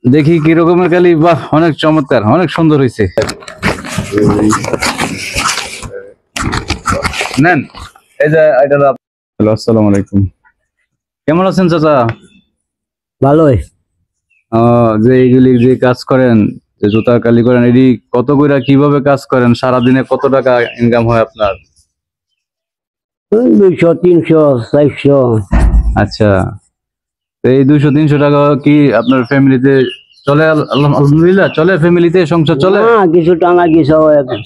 দেখি কি রকমের কালি। বাহ, অনেক চমৎকার, অনেক সুন্দর হয়েছে। নেন, এই যে এটা। হ্যালো, আসসালামু আলাইকুম। কেমন আছেন চাচা? ভালোই। যে এইগুলি যে কাজ করেন, যে জুতার কালি করেন, এটি কত কইরা কিভাবে কাজ করেন? সারাদিনে কত টাকা ইনকাম হয় আপনার? 200, 300, 400। আচ্ছা, তো এই 200-300 টাকা কি আপনার ফ্যামিলিতে চলে? আলহামদুলিল্লাহ চলে, ফ্যামিলিতে সংসার চলে? কিছু টানা কিছু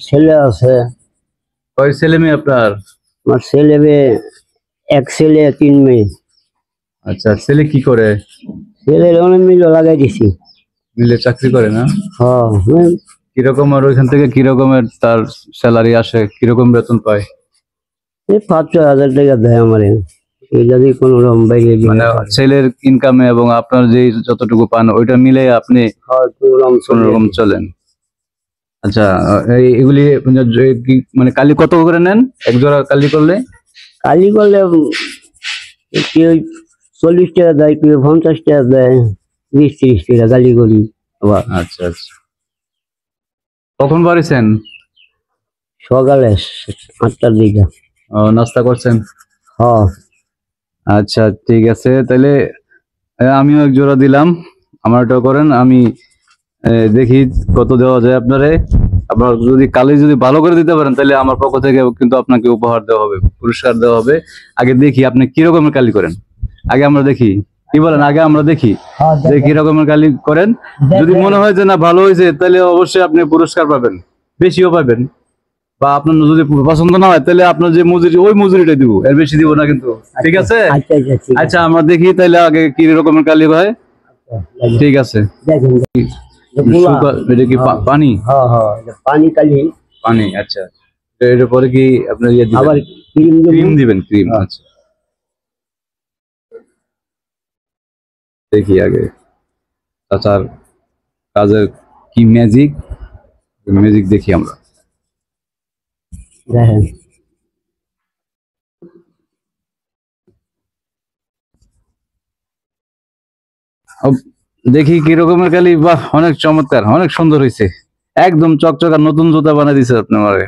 ছেলে আছে। কয় ছেলে মেয়ে আপনার? আমার ছেলে মেয়ে, এক ছেলে 3 মেয়ে। আচ্ছা, ছেলে কি করে? ছেলের অনেক মিল লাগাই দিছি। মিলে চাকরি করে না? হ্যাঁ। কিরকম, আর ওইখান থেকে কিরকমের তার স্যালারি আসে, কিরকম বেতন পায়? 5-6 হাজার টাকা দেয় আমারে। এই যদি কোনো রকম বাইরে মানে ছেলের ইনকামে এবং আপনার যে যতটুকু পান ওইটা মিলে আপনি কোন রকম চলেন? আচ্ছা, এগুলি মানে কালি কত করে নেন এক জোড়া কালি করলে? কালি করলে কেউ 40 টাকা দেয়, কেউ 50 টাকা দেয়, 20-30 টাকা কালি করি আবার। আচ্ছা আচ্ছা, কখন বাড়িছেন? সকালে 8টার দিকে। নাস্তা করছেন? হ্যাঁ। আচ্ছা ঠিক আছে, তাহলে আমিও এক জোড়া দিলাম, আমারটাও করেন। আমি দেখি কত দেওয়া যায় আপনারে। আপনার যদি কালি যদি ভালো করে দিতে পারেন তাহলে আমার পক্ষ থেকে কিন্তু আপনাকে উপহার দেওয়া হবে, পুরস্কার দেওয়া হবে। আগে দেখি আপনি কি রকমের কালি করেন, আগে আমরা দেখি। কি বলেন, আগে আমরা দেখি যে কি রকমের কালি করেন। যদি মনে হয় যে না ভালো হয়েছে তাহলে অবশ্যই আপনি পুরস্কার পাবেন, বেশিও পাবেন। বা আপনার যদি পছন্দ না হয় তাহলে আপনার যে মজুরি, ওই মজুরিটা দিব, এর বেশি দিব না কিন্তু। ঠিক আছে? আচ্ছা, আমরা দেখি তাহলে আগে কি রকমের কালি হয়। ঠিক আছে। এটা কি পানি? পানি কালি। পানি, আচ্ছা। এর পরে কি আপনার ইয়ে দিবেন? আবার ক্রিম দিবেন? ক্রিম, আচ্ছা। দেখি আগে চাচার কাজের কি ম্যাজিক, ম্যাজিক দেখি আমরা। দেখেন। দেখি কি রকমের কালি। বাহ, অনেক চমৎকার, অনেক সুন্দর হয়েছে। একদম চকচকা নতুন জুতা বানিয়ে দিছে আপনি আমারে।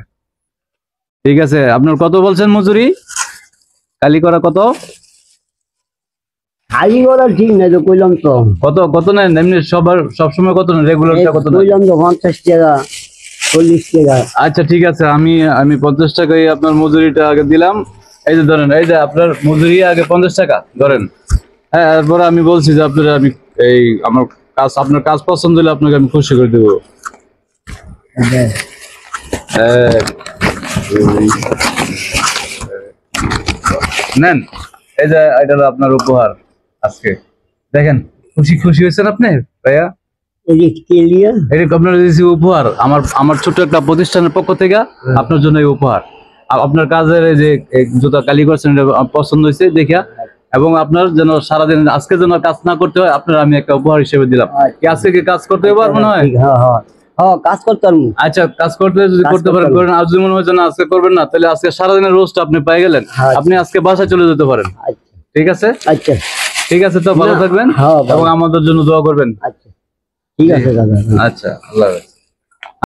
ঠিক আছে, আপনার কত বলছেন মজুরি কালি করা? কত কালি করা ঠিক নাই তো, কইলাম তো। কত কত নেন এমনি সবসময় কত নেন? রেগুলারটা কত নেন? কইলাম তো 50 টাকা, 40 টাকা। আচ্ছা ঠিক আছে, আমি 50 টাকাই আপনার মজুরিটা আগে দিলাম। এই যে ধরেন, এই যে আপনার মজুরি আগে 50 টাকা ধরেন। হ্যাঁ, এরপরে আমি বলছি যে আপনার আমি এই আমার কাজ, আপনার কাজ পছন্দ হলে আপনাকে আমি খুশি করে দেবো। নেন, এই যে এটা আপনার উপহার আজকে। দেখেন, খুশি খুশি হয়েছেন আপনি ভাইয়া? এটা আপনার উপহার আমার ছোট একটা প্রতিষ্ঠানের পক্ষ থেকে আপনার জন্য এই উপহার। আপনার কাজের এই যে জুতা কালি করছেন, এটা পছন্দ হয়েছে দেখিয়া, এবং আপনার যেন সারাদিন আজকে যেন কাজ না করতে হয়, আপনার আমি একটা উপহার হিসেবে দিলাম। আজকে কি কাজ করতে পারবো মনে হয়? কাজ করতাম। আচ্ছা, কাজ করতে যদি করতে পারেন করেন, আর যদি মনে হয় না আজকে করবেন না, তাহলে আজকে সারাদিনের রোজটা আপনি পেয়ে গেলেন। আপনি আজকে বাসায় চলে যেতে পারেন। ঠিক আছে? আচ্ছা ঠিক আছে, তো ভালো থাকবেন এবং আমাদের জন্য দোয়া করবেন। আচ্ছা ঠিক আছে দাদা। আচ্ছা, আল্লাহ হাফেজ।